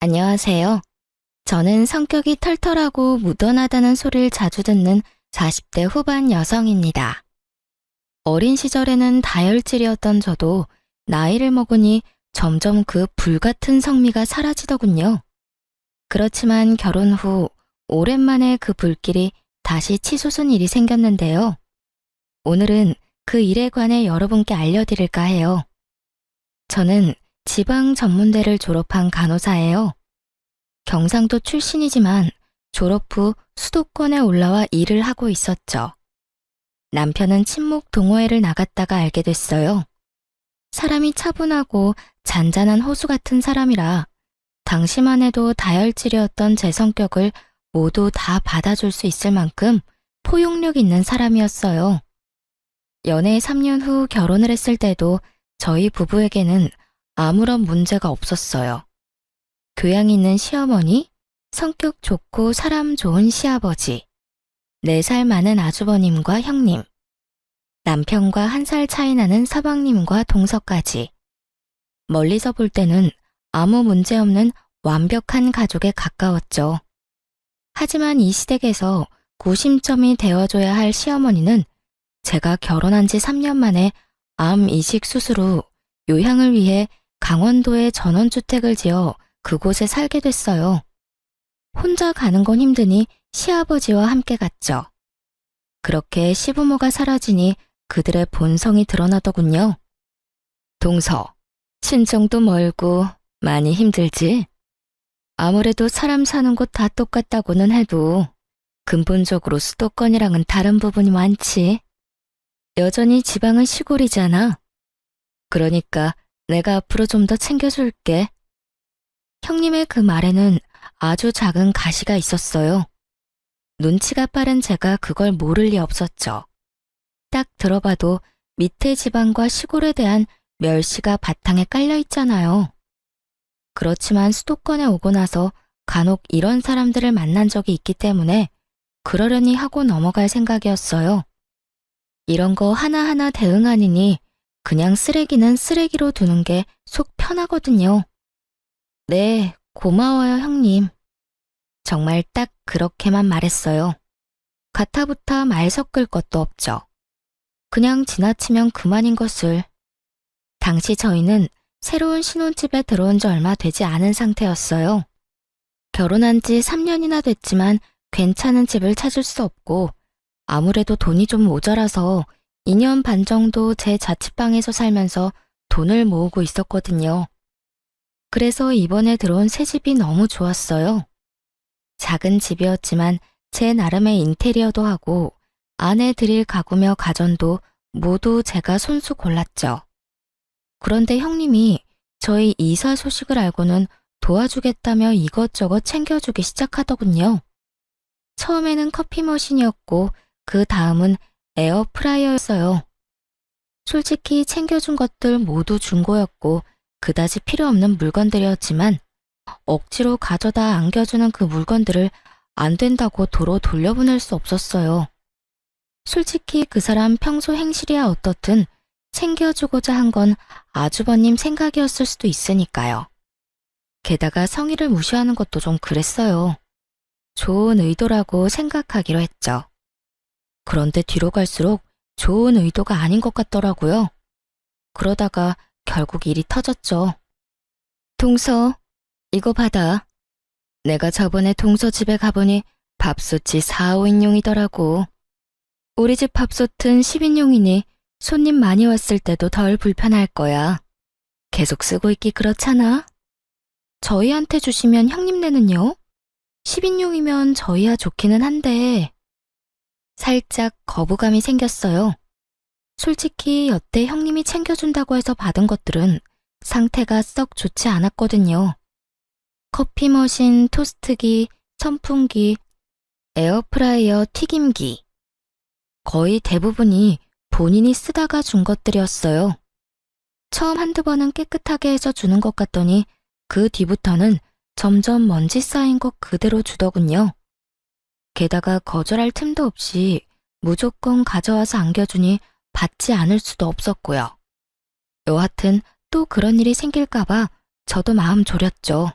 안녕하세요. 저는 성격이 털털하고 무던하다는 소리를 자주 듣는 40대 후반 여성입니다. 어린 시절에는 다혈질이었던 저도 나이를 먹으니 점점 그 불같은 성미가 사라지더군요. 그렇지만 결혼 후 오랜만에 그 불길이 다시 치솟은 일이 생겼는데요. 오늘은 그 일에 관해 여러분께 알려드릴까 해요. 저는 지방 전문대를 졸업한 간호사예요. 경상도 출신이지만 졸업 후 수도권에 올라와 일을 하고 있었죠. 남편은 친목 동호회를 나갔다가 알게 됐어요. 사람이 차분하고 잔잔한 호수 같은 사람이라 당시만 해도 다혈질이었던 제 성격을 모두 다 받아줄 수 있을 만큼 포용력 있는 사람이었어요. 연애 3년 후 결혼을 했을 때도 저희 부부에게는 아무런 문제가 없었어요. 교양 있는 시어머니, 성격 좋고 사람 좋은 시아버지, 4살 많은 아주버님과 형님, 남편과 1살 차이 나는 서방님과 동서까지. 멀리서 볼 때는 아무 문제 없는 완벽한 가족에 가까웠죠. 하지만 이 시댁에서 구심점이 되어줘야 할 시어머니는 제가 결혼한 지 3년 만에 암 이식 수술 후 요양을 위해 강원도에 전원주택을 지어 그곳에 살게 됐어요. 혼자 가는 건 힘드니 시아버지와 함께 갔죠. 그렇게 시부모가 사라지니 그들의 본성이 드러나더군요. 동서, 친정도 멀고 많이 힘들지? 아무래도 사람 사는 곳 다 똑같다고는 해도 근본적으로 수도권이랑은 다른 부분이 많지. 여전히 지방은 시골이잖아. 그러니까 내가 앞으로 좀 더 챙겨줄게. 형님의 그 말에는 아주 작은 가시가 있었어요. 눈치가 빠른 제가 그걸 모를 리 없었죠. 딱 들어봐도 밑에 지방과 시골에 대한 멸시가 바탕에 깔려 있잖아요. 그렇지만 수도권에 오고 나서 간혹 이런 사람들을 만난 적이 있기 때문에 그러려니 하고 넘어갈 생각이었어요. 이런 거 하나하나 대응하느니 그냥 쓰레기는 쓰레기로 두는 게 속 편하거든요. 네, 고마워요, 형님. 정말 딱 그렇게만 말했어요. 가타부타 말 섞을 것도 없죠. 그냥 지나치면 그만인 것을. 당시 저희는 새로운 신혼집에 들어온 지 얼마 되지 않은 상태였어요. 결혼한 지 3년이나 됐지만 괜찮은 집을 찾을 수 없고 아무래도 돈이 좀 모자라서 2년 반 정도 제 자취방에서 살면서 돈을 모으고 있었거든요. 그래서 이번에 들어온 새 집이 너무 좋았어요. 작은 집이었지만 제 나름의 인테리어도 하고 안에 드릴 가구며 가전도 모두 제가 손수 골랐죠. 그런데 형님이 저희 이사 소식을 알고는 도와주겠다며 이것저것 챙겨주기 시작하더군요. 처음에는 커피 머신이었고 그 다음은 에어프라이어였어요. 솔직히 챙겨준 것들 모두 중고였고 그다지 필요 없는 물건들이었지만 억지로 가져다 안겨주는 그 물건들을 안 된다고 도로 돌려보낼 수 없었어요. 솔직히 그 사람 평소 행실이야 어떻든 챙겨주고자 한 건 아주버님 생각이었을 수도 있으니까요. 게다가 성의를 무시하는 것도 좀 그랬어요. 좋은 의도라고 생각하기로 했죠. 그런데 뒤로 갈수록 좋은 의도가 아닌 것 같더라고요. 그러다가 결국 일이 터졌죠. 동서, 이거 받아. 내가 저번에 동서 집에 가보니 밥솥이 4, 5인용이더라고. 우리 집 밥솥은 10인용이니 손님 많이 왔을 때도 덜 불편할 거야. 계속 쓰고 있기 그렇잖아. 저희한테 주시면 형님네는요? 10인용이면 저희야 좋기는 한데. 살짝 거부감이 생겼어요. 솔직히 여태 형님이 챙겨준다고 해서 받은 것들은 상태가 썩 좋지 않았거든요. 커피 머신, 토스트기, 선풍기, 에어프라이어, 튀김기. 거의 대부분이 본인이 쓰다가 준 것들이었어요. 처음 한두 번은 깨끗하게 해서 주는 것 같더니 그 뒤부터는 점점 먼지 쌓인 것 그대로 주더군요. 게다가 거절할 틈도 없이 무조건 가져와서 안겨주니 받지 않을 수도 없었고요. 여하튼 또 그런 일이 생길까봐 저도 마음 졸였죠.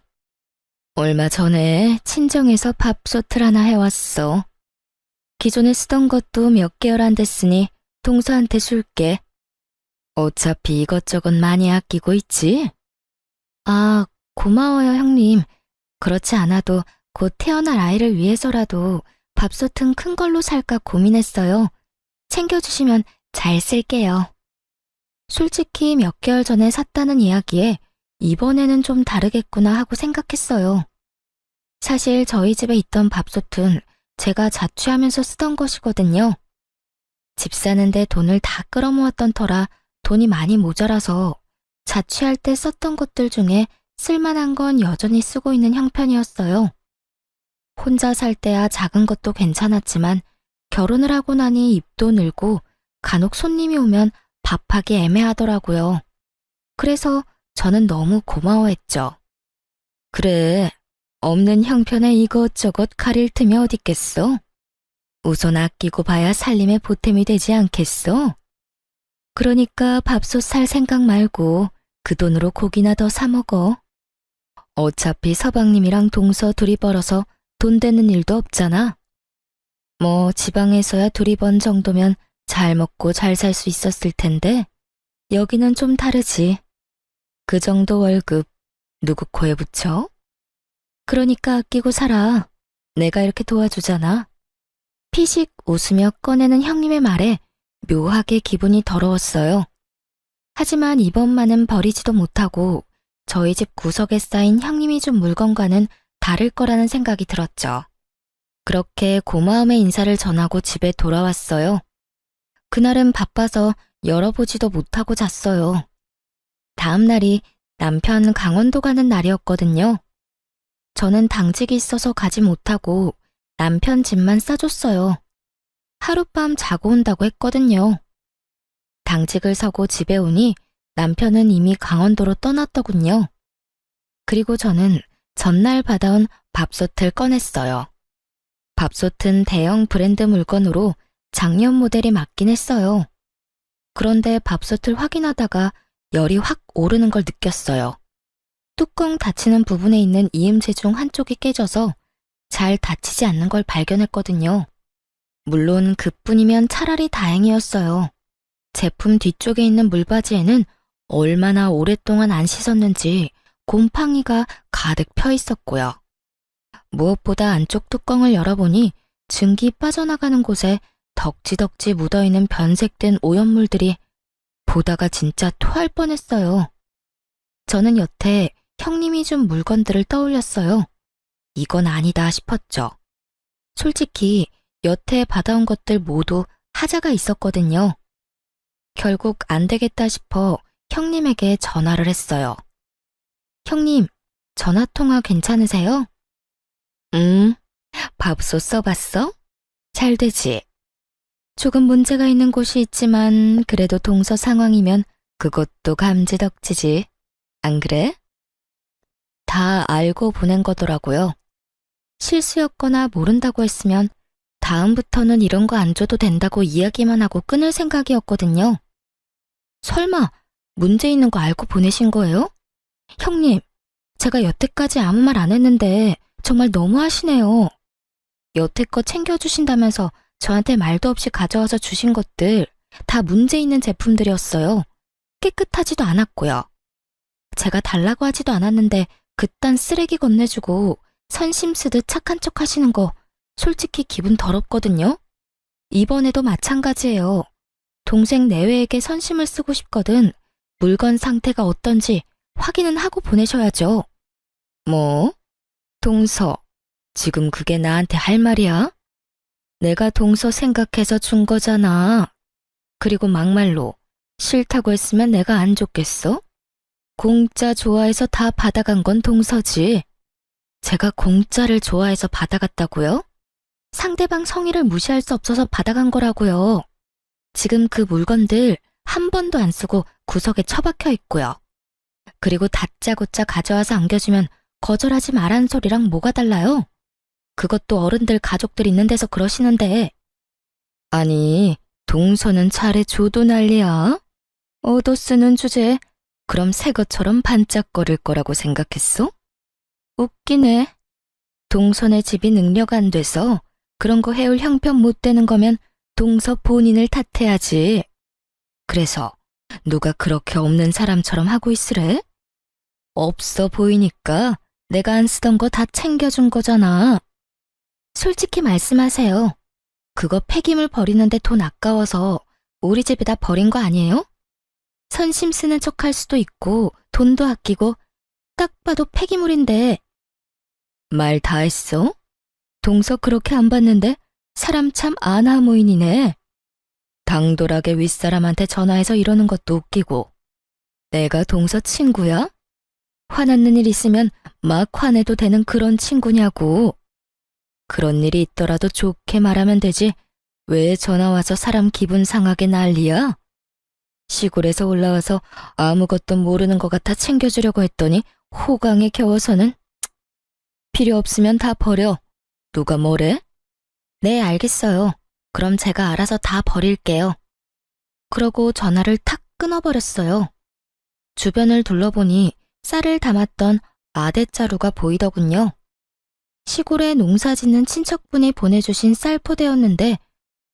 얼마 전에 친정에서 밥솥을 하나 해왔어. 기존에 쓰던 것도 몇 개월 안 됐으니 동서한테 줄게. 어차피 이것저것 많이 아끼고 있지? 아, 고마워요, 형님. 그렇지 않아도 곧 태어날 아이를 위해서라도 밥솥은 큰 걸로 살까 고민했어요. 챙겨주시면 잘 쓸게요. 솔직히 몇 개월 전에 샀다는 이야기에 이번에는 좀 다르겠구나 하고 생각했어요. 사실 저희 집에 있던 밥솥은 제가 자취하면서 쓰던 것이거든요. 집 사는데 돈을 다 끌어모았던 터라 돈이 많이 모자라서 자취할 때 썼던 것들 중에 쓸만한 건 여전히 쓰고 있는 형편이었어요. 혼자 살 때야 작은 것도 괜찮았지만 결혼을 하고 나니 입도 늘고 간혹 손님이 오면 밥하기 애매하더라고요. 그래서 저는 너무 고마워했죠. 그래, 없는 형편에 이것저것 가릴 틈이 어딨겠어? 우선 아끼고 봐야 살림에 보탬이 되지 않겠어? 그러니까 밥솥 살 생각 말고 그 돈으로 고기나 더 사 먹어. 어차피 서방님이랑 동서 둘이 벌어서 돈 되는 일도 없잖아. 뭐 지방에서야 둘이 번 정도면 잘 먹고 잘 살 수 있었을 텐데 여기는 좀 다르지. 그 정도 월급 누구 코에 붙여? 그러니까 아끼고 살아. 내가 이렇게 도와주잖아. 피식 웃으며 꺼내는 형님의 말에 묘하게 기분이 더러웠어요. 하지만 이번만은 버리지도 못하고 저희 집 구석에 쌓인 형님이 준 물건과는 다를 거라는 생각이 들었죠. 그렇게 고마움의 인사를 전하고 집에 돌아왔어요. 그날은 바빠서 열어보지도 못하고 잤어요. 다음 날이 남편 강원도 가는 날이었거든요. 저는 당직이 있어서 가지 못하고 남편 집만 싸줬어요. 하룻밤 자고 온다고 했거든요. 당직을 서고 집에 오니 남편은 이미 강원도로 떠났더군요. 그리고 저는 전날 받아온 밥솥을 꺼냈어요. 밥솥은 대형 브랜드 물건으로 작년 모델이 맞긴 했어요. 그런데 밥솥을 확인하다가 열이 확 오르는 걸 느꼈어요. 뚜껑 닫히는 부분에 있는 이음새 중 한쪽이 깨져서 잘 닫히지 않는 걸 발견했거든요. 물론 그뿐이면 차라리 다행이었어요. 제품 뒤쪽에 있는 물바지에는 얼마나 오랫동안 안 씻었는지 곰팡이가 가득 펴 있었고요. 무엇보다 안쪽 뚜껑을 열어보니 증기 빠져나가는 곳에 덕지덕지 묻어있는 변색된 오염물들이 보다가 진짜 토할 뻔했어요. 저는 여태 형님이 준 물건들을 떠올렸어요. 이건 아니다 싶었죠. 솔직히 여태 받아온 것들 모두 하자가 있었거든요. 결국 안 되겠다 싶어 형님에게 전화를 했어요. 형님, 전화통화 괜찮으세요? 밥솥 써봤어? 잘 되지? 조금 문제가 있는 곳이 있지만 그래도 동서 상황이면 그것도 감지덕지지. 안 그래? 다 알고 보낸 거더라고요. 실수였거나 모른다고 했으면 다음부터는 이런 거 안 줘도 된다고 이야기만 하고 끊을 생각이었거든요. 설마 문제 있는 거 알고 보내신 거예요? 형님, 제가 여태까지 아무 말 안 했는데 정말 너무하시네요. 여태껏 챙겨주신다면서 저한테 말도 없이 가져와서 주신 것들 다 문제 있는 제품들이었어요. 깨끗하지도 않았고요. 제가 달라고 하지도 않았는데 그딴 쓰레기 건네주고 선심 쓰듯 착한 척 하시는 거 솔직히 기분 더럽거든요. 이번에도 마찬가지예요. 동생 내외에게 선심을 쓰고 싶거든 물건 상태가 어떤지 확인은 하고 보내셔야죠. 뭐? 동서, 지금 그게 나한테 할 말이야? 내가 동서 생각해서 준 거잖아. 그리고 막말로 싫다고 했으면 내가 안 줬겠어? 공짜 좋아해서 다 받아간 건 동서지. 제가 공짜를 좋아해서 받아갔다고요? 상대방 성의를 무시할 수 없어서 받아간 거라고요. 지금 그 물건들 한 번도 안 쓰고 구석에 처박혀 있고요. 그리고 다짜고짜 가져와서 안겨주면 거절하지 말라는 소리랑 뭐가 달라요? 그것도 어른들 가족들 있는 데서 그러시는데. 아니, 동서는 잘해줘도 난리야. 얻어 쓰는 주제, 그럼 새 것처럼 반짝거릴 거라고 생각했어? 웃기네. 동선의 집이 능력 안 돼서 그런 거 해올 형편 못 되는 거면 동서 본인을 탓해야지. 그래서 누가 그렇게 없는 사람처럼 하고 있으래? 없어 보이니까 내가 안 쓰던 거 다 챙겨준 거잖아. 솔직히 말씀하세요. 그거 폐기물 버리는데 돈 아까워서 우리 집에다 버린 거 아니에요? 선심 쓰는 척 할 수도 있고 돈도 아끼고 딱 봐도 폐기물인데. 말 다 했어? 동서 그렇게 안 봤는데 사람 참 아나무인이네. 당돌하게 윗사람한테 전화해서 이러는 것도 웃기고. 내가 동서 친구야? 화났는 일 있으면 막 화내도 되는 그런 친구냐고. 그런 일이 있더라도 좋게 말하면 되지. 왜 전화 와서 사람 기분 상하게 난리야? 시골에서 올라와서 아무것도 모르는 것 같아 챙겨주려고 했더니 호강에 겨워서는. 필요 없으면 다 버려. 누가 뭐래? 네, 알겠어요. 그럼 제가 알아서 다 버릴게요. 그러고 전화를 탁 끊어버렸어요. 주변을 둘러보니 쌀을 담았던 아대자루가 보이더군요. 시골에 농사 짓는 친척분이 보내주신 쌀 포대였는데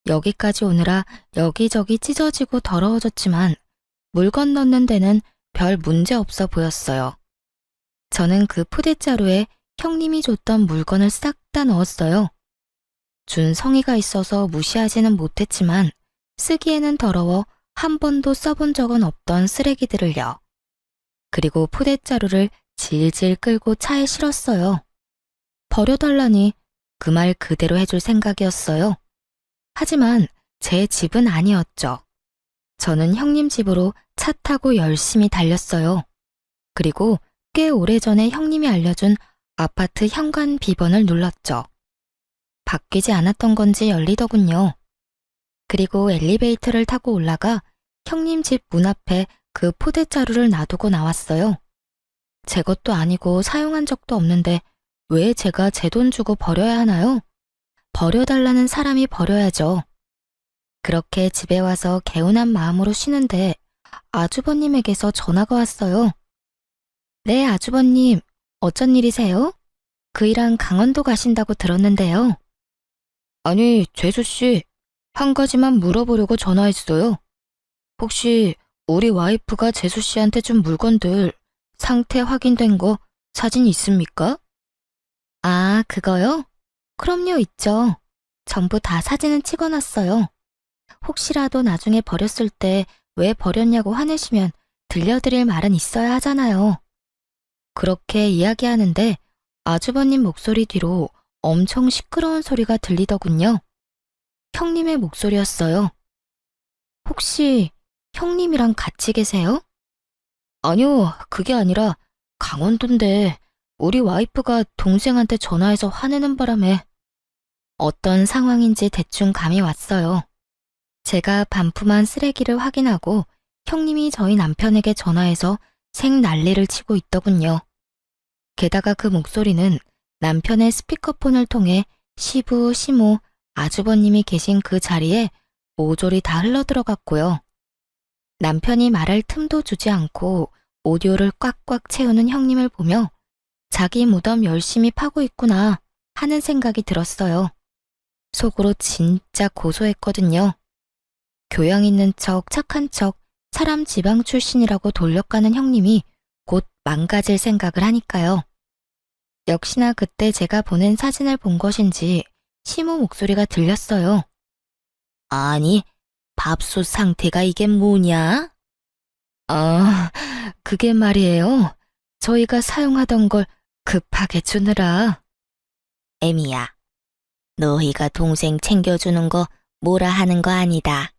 여기까지 오느라 여기저기 찢어지고 더러워졌지만 물건 넣는 데는 별 문제 없어 보였어요. 저는 그 포대자루에 형님이 줬던 물건을 싹 다 넣었어요. 준 성의가 있어서 무시하지는 못했지만 쓰기에는 더러워 한 번도 써본 적은 없던 쓰레기들을요. 그리고 포대자루를 질질 끌고 차에 실었어요. 버려달라니 그 말 그대로 해줄 생각이었어요. 하지만 제 집은 아니었죠. 저는 형님 집으로 차 타고 열심히 달렸어요. 그리고 꽤 오래전에 형님이 알려준 아파트 현관 비번을 눌렀죠. 바뀌지 않았던 건지 열리더군요. 그리고 엘리베이터를 타고 올라가 형님 집 문 앞에 그 포대자루를 놔두고 나왔어요. 제 것도 아니고 사용한 적도 없는데 왜 제가 제 돈 주고 버려야 하나요? 버려달라는 사람이 버려야죠. 그렇게 집에 와서 개운한 마음으로 쉬는데 아주버님에게서 전화가 왔어요. 네, 아주버님. 어쩐 일이세요? 그 일한 강원도 가신다고 들었는데요. 아니, 재수씨. 한 가지만 물어보려고 전화했어요. 혹시 우리 와이프가 재수씨한테 준 물건들 상태 확인된 거 사진 있습니까? 아, 그거요? 그럼요, 있죠. 전부 다 사진은 찍어놨어요. 혹시라도 나중에 버렸을 때 왜 버렸냐고 화내시면 들려드릴 말은 있어야 하잖아요. 그렇게 이야기하는데 아주버님 목소리 뒤로 엄청 시끄러운 소리가 들리더군요. 형님의 목소리였어요. 혹시 형님이랑 같이 계세요? 아니요, 그게 아니라 강원도인데 우리 와이프가 동생한테 전화해서 화내는 바람에. 어떤 상황인지 대충 감이 왔어요. 제가 반품한 쓰레기를 확인하고 형님이 저희 남편에게 전화해서 생난리를 치고 있더군요. 게다가 그 목소리는 남편의 스피커폰을 통해 시부, 시모, 아주버님이 계신 그 자리에 모조리 다 흘러들어갔고요. 남편이 말할 틈도 주지 않고 오디오를 꽉꽉 채우는 형님을 보며 자기 무덤 열심히 파고 있구나 하는 생각이 들었어요. 속으로 진짜 고소했거든요. 교양 있는 척, 착한 척, 사람 지방 출신이라고 돌려가는 형님이 곧 망가질 생각을 하니까요. 역시나 그때 제가 보낸 사진을 본 것인지 시모 목소리가 들렸어요. 아니, 밥솥 상태가 이게 뭐냐? 아, 그게 말이에요. 저희가 사용하던 걸 급하게 주느라. 애미야, 너희가 동생 챙겨주는 거 뭐라 하는 거 아니다.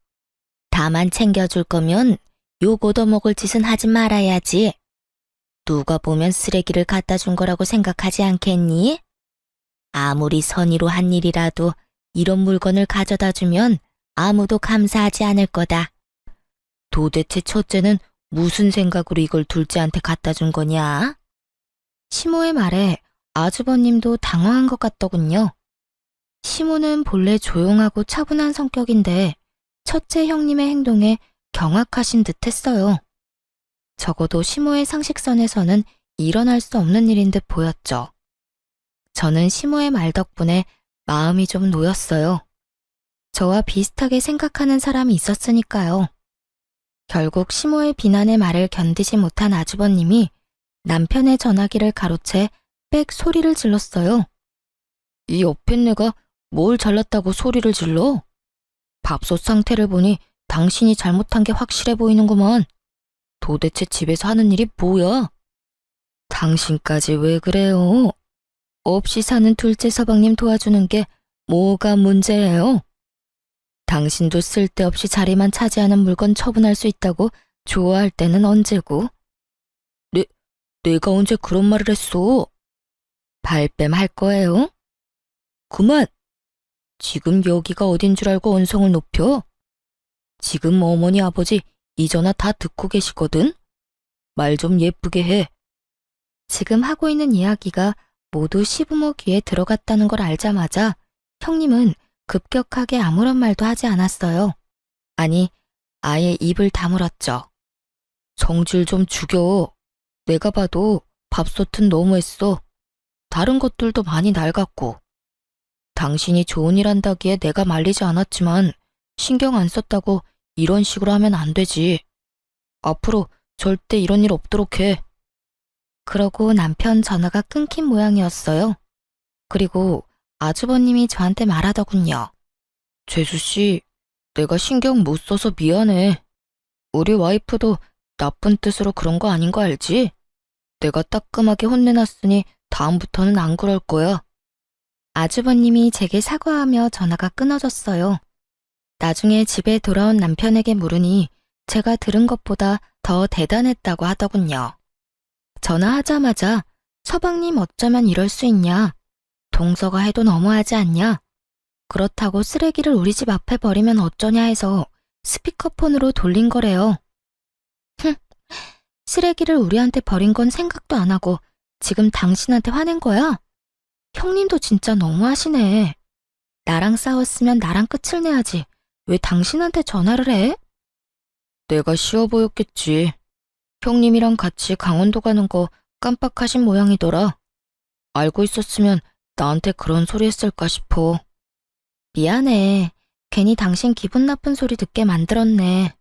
다만 챙겨줄 거면 욕 얻어먹을 짓은 하지 말아야지. 누가 보면 쓰레기를 갖다 준 거라고 생각하지 않겠니? 아무리 선의로 한 일이라도 이런 물건을 가져다 주면 아무도 감사하지 않을 거다. 도대체 첫째는 무슨 생각으로 이걸 둘째한테 갖다 준 거냐? 시모의 말에 아주버님도 당황한 것 같더군요. 시모는 본래 조용하고 차분한 성격인데 첫째 형님의 행동에 경악하신 듯 했어요. 적어도 시모의 상식선에서는 일어날 수 없는 일인 듯 보였죠. 저는 시모의 말 덕분에 마음이 좀 놓였어요. 저와 비슷하게 생각하는 사람이 있었으니까요. 결국 시모의 비난의 말을 견디지 못한 아주버님이 남편의 전화기를 가로채 빽 소리를 질렀어요. 이 옆에 내가 뭘 잘났다고 소리를 질러? 밥솥 상태를 보니 당신이 잘못한 게 확실해 보이는구먼. 도대체 집에서 하는 일이 뭐야? 당신까지 왜 그래요? 없이 사는 둘째 서방님 도와주는 게 뭐가 문제예요? 당신도 쓸데없이 자리만 차지하는 물건 처분할 수 있다고 좋아할 때는 언제고? 내가 언제 그런 말을 했어? 발뺌할 거예요? 그만! 지금 여기가 어딘 줄 알고 언성을 높여? 지금 어머니 아버지 이 전화 다 듣고 계시거든? 말 좀 예쁘게 해. 지금 하고 있는 이야기가 모두 시부모 귀에 들어갔다는 걸 알자마자 형님은 급격하게 아무런 말도 하지 않았어요. 아니, 아예 입을 다물었죠. 성질 좀 죽여. 내가 봐도 밥솥은 너무했어. 다른 것들도 많이 낡았고. 당신이 좋은 일 한다기에 내가 말리지 않았지만 신경 안 썼다고 이런 식으로 하면 안 되지. 앞으로 절대 이런 일 없도록 해. 그러고 남편 전화가 끊긴 모양이었어요. 그리고 아주버님이 저한테 말하더군요. 재수씨, 내가 신경 못 써서 미안해. 우리 와이프도 나쁜 뜻으로 그런 거 아닌 거 알지? 내가 따끔하게 혼내놨으니 다음부터는 안 그럴 거야. 아주버님이 제게 사과하며 전화가 끊어졌어요. 나중에 집에 돌아온 남편에게 물으니 제가 들은 것보다 더 대단했다고 하더군요. 전화하자마자 서방님 어쩌면 이럴 수 있냐? 동서가 해도 너무하지 않냐? 그렇다고 쓰레기를 우리 집 앞에 버리면 어쩌냐 해서 스피커폰으로 돌린 거래요. 흠, 쓰레기를 우리한테 버린 건 생각도 안 하고 지금 당신한테 화낸 거야? 형님도 진짜 너무하시네. 나랑 싸웠으면 나랑 끝을 내야지. 왜 당신한테 전화를 해? 내가 쉬워 보였겠지. 형님이랑 같이 강원도 가는 거 깜빡하신 모양이더라. 알고 있었으면 나한테 그런 소리 했을까 싶어. 미안해. 괜히 당신 기분 나쁜 소리 듣게 만들었네.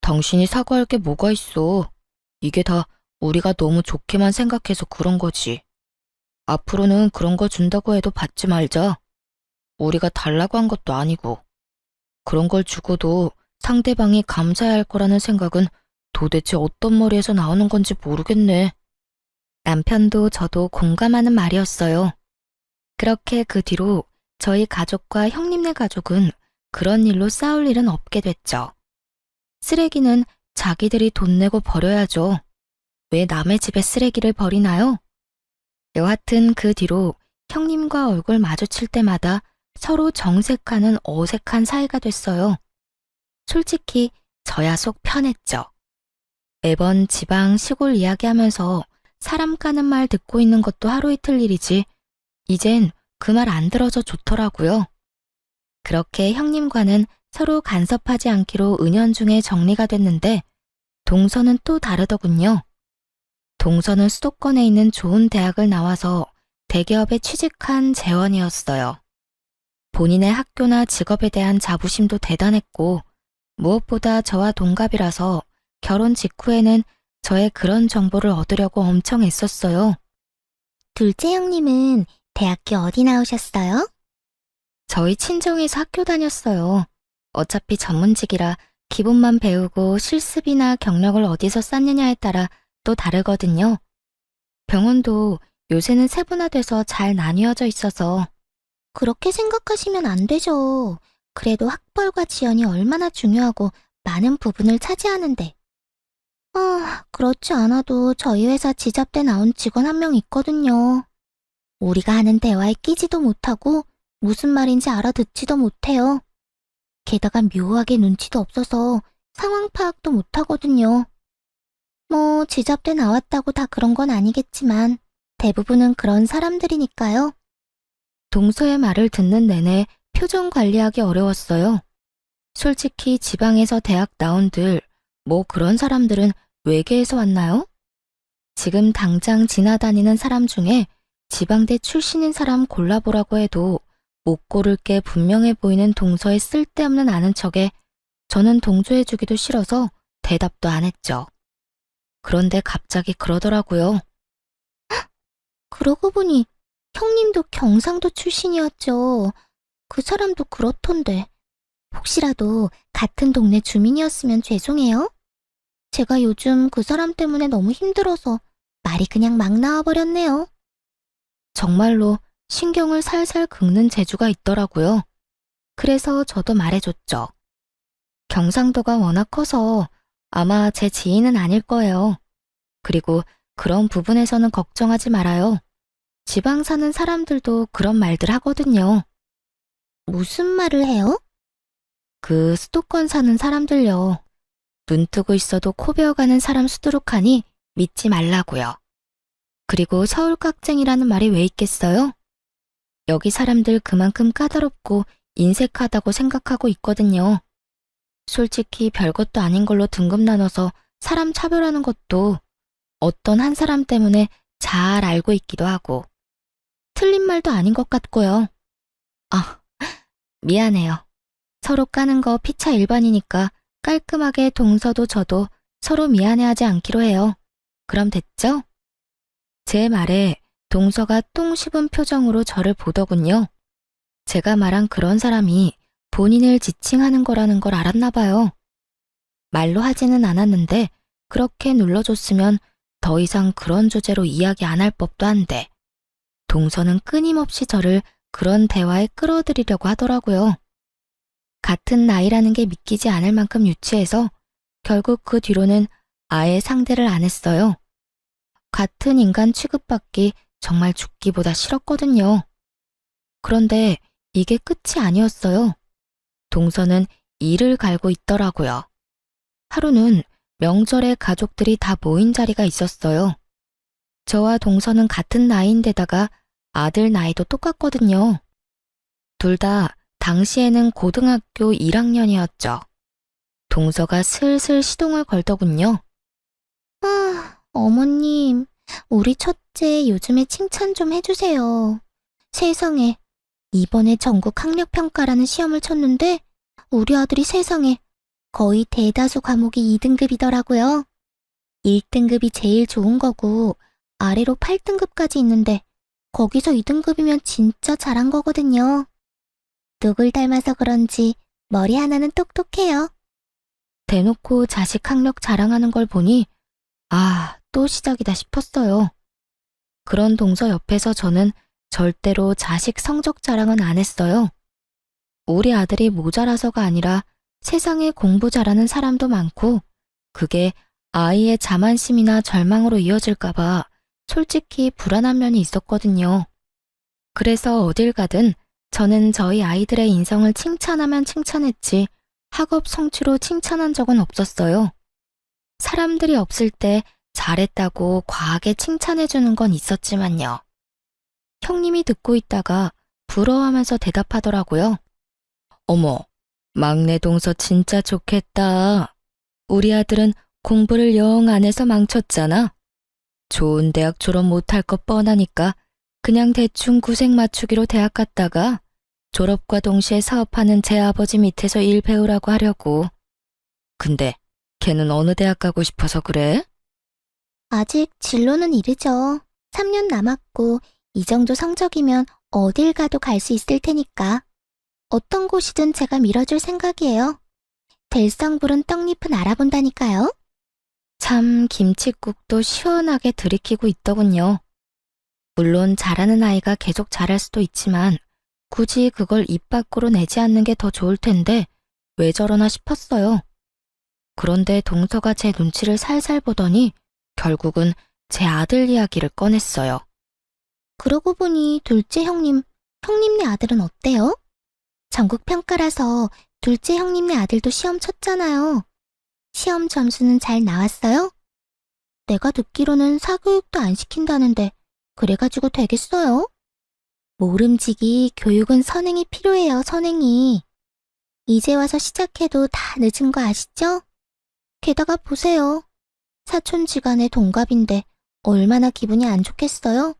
당신이 사과할 게 뭐가 있어. 이게 다 우리가 너무 좋게만 생각해서 그런 거지. 앞으로는 그런 거 준다고 해도 받지 말자. 우리가 달라고 한 것도 아니고. 그런 걸 주고도 상대방이 감사해야 할 거라는 생각은 도대체 어떤 머리에서 나오는 건지 모르겠네. 남편도 저도 공감하는 말이었어요. 그렇게 그 뒤로 저희 가족과 형님네 가족은 그런 일로 싸울 일은 없게 됐죠. 쓰레기는 자기들이 돈 내고 버려야죠. 왜 남의 집에 쓰레기를 버리나요? 여하튼 그 뒤로 형님과 얼굴 마주칠 때마다 서로 정색하는 어색한 사이가 됐어요. 솔직히 저야 속 편했죠. 매번 지방 시골 이야기하면서 사람 까는 말 듣고 있는 것도 하루 이틀 일이지 이젠 그 말 안 들어서 좋더라고요. 그렇게 형님과는 서로 간섭하지 않기로 은연중에 정리가 됐는데 동서는 또 다르더군요. 동서는 수도권에 있는 좋은 대학을 나와서 대기업에 취직한 재원이었어요. 본인의 학교나 직업에 대한 자부심도 대단했고 무엇보다 저와 동갑이라서 결혼 직후에는 저의 그런 정보를 얻으려고 엄청 애썼어요. 둘째 형님은 대학교 어디 나오셨어요? 저희 친정에서 학교 다녔어요. 어차피 전문직이라 기본만 배우고 실습이나 경력을 어디서 쌓느냐에 따라 또 다르거든요. 병원도 요새는 세분화돼서 잘 나뉘어져 있어서. 그렇게 생각하시면 안 되죠. 그래도 학벌과 지연이 얼마나 중요하고 많은 부분을 차지하는데. 그렇지 않아도 저희 회사 지잡대 나온 직원 한 명 있거든요. 우리가 하는 대화에 끼지도 못하고 무슨 말인지 알아듣지도 못해요. 게다가 묘하게 눈치도 없어서 상황 파악도 못하거든요. 뭐 지잡대 나왔다고 다 그런 건 아니겠지만 대부분은 그런 사람들이니까요. 동서의 말을 듣는 내내 표정 관리하기 어려웠어요. 솔직히 지방에서 대학 나온들 뭐 그런 사람들은 외계에서 왔나요? 지금 당장 지나다니는 사람 중에 지방대 출신인 사람 골라보라고 해도 못 고를 게 분명해 보이는 동서의 쓸데없는 아는 척에 저는 동조해주기도 싫어서 대답도 안 했죠. 그런데 갑자기 그러더라고요. 그러고 보니 형님도 경상도 출신이었죠. 그 사람도 그렇던데. 혹시라도 같은 동네 주민이었으면 죄송해요. 제가 요즘 그 사람 때문에 너무 힘들어서 말이 그냥 막 나와버렸네요. 정말로 신경을 살살 긁는 재주가 있더라고요. 그래서 저도 말해줬죠. 경상도가 워낙 커서 아마 제 지인은 아닐 거예요. 그리고 그런 부분에서는 걱정하지 말아요. 지방 사는 사람들도 그런 말들 하거든요. 무슨 말을 해요? 그 수도권 사는 사람들요. 눈 뜨고 있어도 코 베어가는 사람 수두룩하니 믿지 말라고요. 그리고 서울 깍쟁이라는 말이 왜 있겠어요? 여기 사람들 그만큼 까다롭고 인색하다고 생각하고 있거든요. 솔직히 별것도 아닌 걸로 등급 나눠서 사람 차별하는 것도 어떤 한 사람 때문에 잘 알고 있기도 하고 틀린 말도 아닌 것 같고요. 아, 미안해요. 서로 까는 거 피차 일반이니까 깔끔하게 동서도 저도 서로 미안해하지 않기로 해요. 그럼 됐죠? 제 말에 동서가 똥 씹은 표정으로 저를 보더군요. 제가 말한 그런 사람이 본인을 지칭하는 거라는 걸 알았나 봐요. 말로 하지는 않았는데 그렇게 눌러줬으면 더 이상 그런 주제로 이야기 안 할 법도 한데 동서는 끊임없이 저를 그런 대화에 끌어들이려고 하더라고요. 같은 나이라는 게 믿기지 않을 만큼 유치해서 결국 그 뒤로는 아예 상대를 안 했어요. 같은 인간 취급받기 정말 죽기보다 싫었거든요. 그런데 이게 끝이 아니었어요. 동서는 이를 갈고 있더라고요. 하루는 명절에 가족들이 다 모인 자리가 있었어요. 저와 동서는 같은 나이인데다가 아들 나이도 똑같거든요. 둘 다 당시에는 고등학교 1학년이었죠. 동서가 슬슬 시동을 걸더군요. 어머님, 우리 첫째 요즘에 칭찬 좀 해주세요. 세상에, 이번에 전국 학력평가라는 시험을 쳤는데 우리 아들이 세상에 거의 대다수 과목이 2등급이더라고요. 1등급이 제일 좋은 거고 아래로 8등급까지 있는데 거기서 2등급이면 진짜 잘한 거거든요. 누굴 닮아서 그런지 머리 하나는 똑똑해요. 대놓고 자식 학력 자랑하는 걸 보니 또 시작이다 싶었어요. 그런 동서 옆에서 저는 절대로 자식 성적 자랑은 안 했어요. 우리 아들이 모자라서가 아니라 세상에 공부 잘하는 사람도 많고 그게 아이의 자만심이나 절망으로 이어질까봐 솔직히 불안한 면이 있었거든요. 그래서 어딜 가든 저는 저희 아이들의 인성을 칭찬하면 칭찬했지 학업 성취로 칭찬한 적은 없었어요. 사람들이 없을 때 잘했다고 과하게 칭찬해주는 건 있었지만요. 형님이 듣고 있다가 부러워하면서 대답하더라고요. 어머, 막내 동서 진짜 좋겠다. 우리 아들은 공부를 영 안 해서 망쳤잖아. 좋은 대학 졸업 못할 것 뻔하니까 그냥 대충 구색 맞추기로 대학 갔다가 졸업과 동시에 사업하는 제 아버지 밑에서 일 배우라고 하려고. 근데 걔는 어느 대학 가고 싶어서 그래? 아직 진로는 이르죠. 3년 남았고 이 정도 성적이면 어딜 가도 갈 수 있을 테니까. 어떤 곳이든 제가 밀어줄 생각이에요. 될성부른 떡잎은 알아본다니까요. 참 김칫국도 시원하게 들이키고 있더군요. 물론 잘하는 아이가 계속 잘할 수도 있지만 굳이 그걸 입 밖으로 내지 않는 게 더 좋을 텐데 왜 저러나 싶었어요. 그런데 동서가 제 눈치를 살살 보더니 결국은 제 아들 이야기를 꺼냈어요. 그러고 보니 둘째 형님네 아들은 어때요? 전국 평가라서 둘째 형님네 아들도 시험 쳤잖아요. 시험 점수는 잘 나왔어요? 내가 듣기로는 사교육도 안 시킨다는데 그래가지고 되겠어요? 모름지기 교육은 선행이 필요해요, 선행이. 이제 와서 시작해도 다 늦은 거 아시죠? 게다가 보세요. 사촌지간의 동갑인데 얼마나 기분이 안 좋겠어요?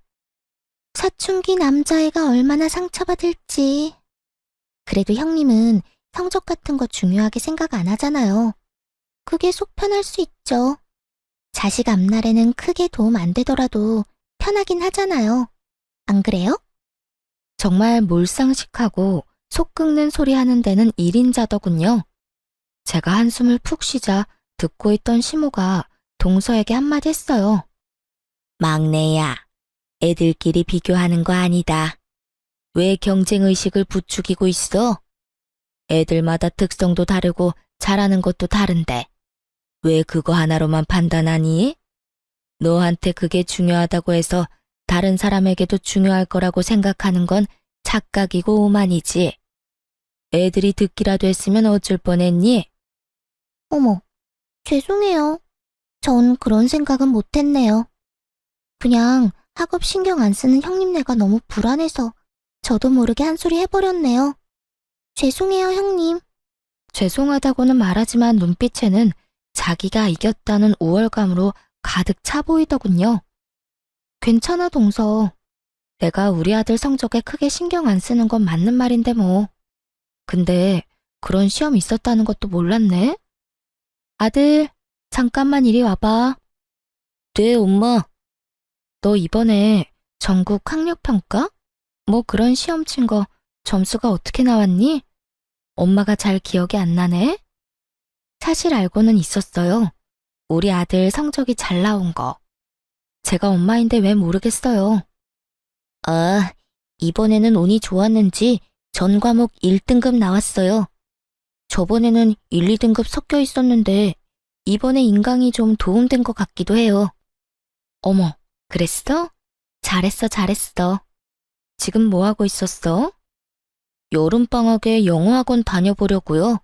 사춘기 남자애가 얼마나 상처받을지. 그래도 형님은 성적 같은 거 중요하게 생각 안 하잖아요. 그게 속 편할 수 있죠. 자식 앞날에는 크게 도움 안 되더라도 편하긴 하잖아요. 안 그래요? 정말 몰상식하고 속 끓는 소리 하는 데는 1인자더군요. 제가 한숨을 푹 쉬자 듣고 있던 시모가 동서에게 한마디 했어요. 막내야, 애들끼리 비교하는 거 아니다. 왜 경쟁의식을 부추기고 있어? 애들마다 특성도 다르고 잘하는 것도 다른데 왜 그거 하나로만 판단하니? 너한테 그게 중요하다고 해서 다른 사람에게도 중요할 거라고 생각하는 건 착각이고 오만이지. 애들이 듣기라도 했으면 어쩔 뻔했니? 어머, 죄송해요. 전 그런 생각은 못했네요. 그냥 학업 신경 안 쓰는 형님네가 너무 불안해서 저도 모르게 한 소리 해버렸네요. 죄송해요, 형님. 죄송하다고는 말하지만 눈빛에는 자기가 이겼다는 우월감으로 가득 차 보이더군요. 괜찮아, 동서. 내가 우리 아들 성적에 크게 신경 안 쓰는 건 맞는 말인데 뭐. 근데 그런 시험 있었다는 것도 몰랐네? 아들, 잠깐만 이리 와봐. 네, 엄마. 너 이번에 전국 학력평가? 뭐 그런 시험 친 거 점수가 어떻게 나왔니? 엄마가 잘 기억이 안 나네? 사실 알고는 있었어요. 우리 아들 성적이 잘 나온 거. 제가 엄마인데 왜 모르겠어요. 아, 이번에는 운이 좋았는지 전 과목 1등급 나왔어요. 저번에는 1, 2등급 섞여 있었는데 이번에 인강이 좀 도움된 것 같기도 해요. 어머, 그랬어? 잘했어, 잘했어. 지금 뭐 하고 있었어? 여름방학에 영어학원 다녀보려고요.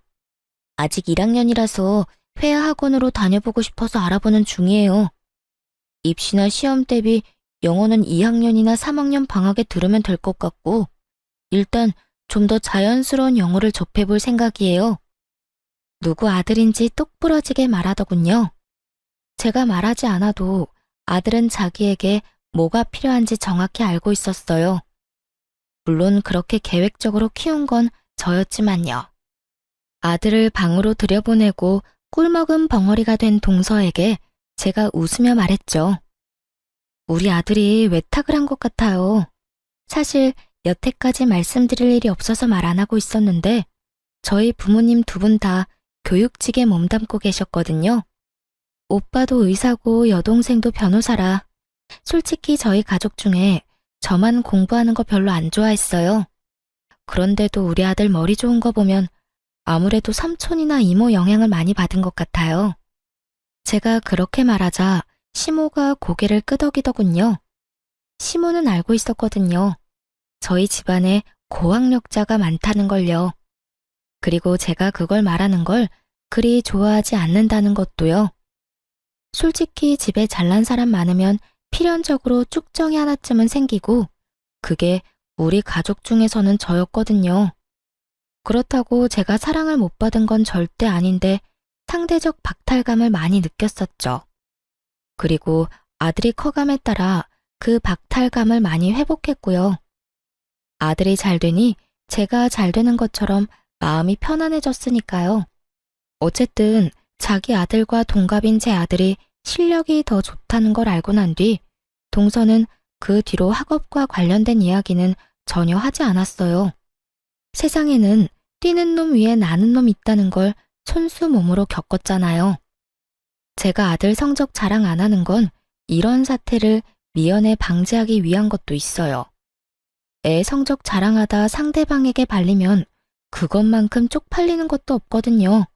아직 1학년이라서 회화학원으로 다녀보고 싶어서 알아보는 중이에요. 입시나 시험 대비 영어는 2학년이나 3학년 방학에 들으면 될 것 같고 일단 좀 더 자연스러운 영어를 접해볼 생각이에요. 누구 아들인지 똑부러지게 말하더군요. 제가 말하지 않아도 아들은 자기에게 뭐가 필요한지 정확히 알고 있었어요. 물론 그렇게 계획적으로 키운 건 저였지만요. 아들을 방으로 들여보내고 꿀먹은 벙어리가 된 동서에게 제가 웃으며 말했죠. 우리 아들이 외탁을 한 것 같아요. 사실 여태까지 말씀드릴 일이 없어서 말 안 하고 있었는데 저희 부모님 두 분 다 교육직에 몸담고 계셨거든요. 오빠도 의사고 여동생도 변호사라. 솔직히 저희 가족 중에 저만 공부하는 거 별로 안 좋아했어요. 그런데도 우리 아들 머리 좋은 거 보면 아무래도 삼촌이나 이모 영향을 많이 받은 것 같아요. 제가 그렇게 말하자 시모가 고개를 끄덕이더군요. 시모는 알고 있었거든요. 저희 집안에 고학력자가 많다는 걸요. 그리고 제가 그걸 말하는 걸 그리 좋아하지 않는다는 것도요. 솔직히 집에 잘난 사람 많으면 필연적으로 쭉정이 하나쯤은 생기고 그게 우리 가족 중에서는 저였거든요. 그렇다고 제가 사랑을 못 받은 건 절대 아닌데 상대적 박탈감을 많이 느꼈었죠. 그리고 아들이 커감에 따라 그 박탈감을 많이 회복했고요. 아들이 잘 되니 제가 잘 되는 것처럼 마음이 편안해졌으니까요. 어쨌든 자기 아들과 동갑인 제 아들이 실력이 더 좋다는 걸 알고 난 뒤 동서는 그 뒤로 학업과 관련된 이야기는 전혀 하지 않았어요. 세상에는 뛰는 놈 위에 나는 놈 있다는 걸 손수 몸으로 겪었잖아요. 제가 아들 성적 자랑 안 하는 건 이런 사태를 미연에 방지하기 위한 것도 있어요. 애 성적 자랑하다 상대방에게 발리면 그것만큼 쪽팔리는 것도 없거든요.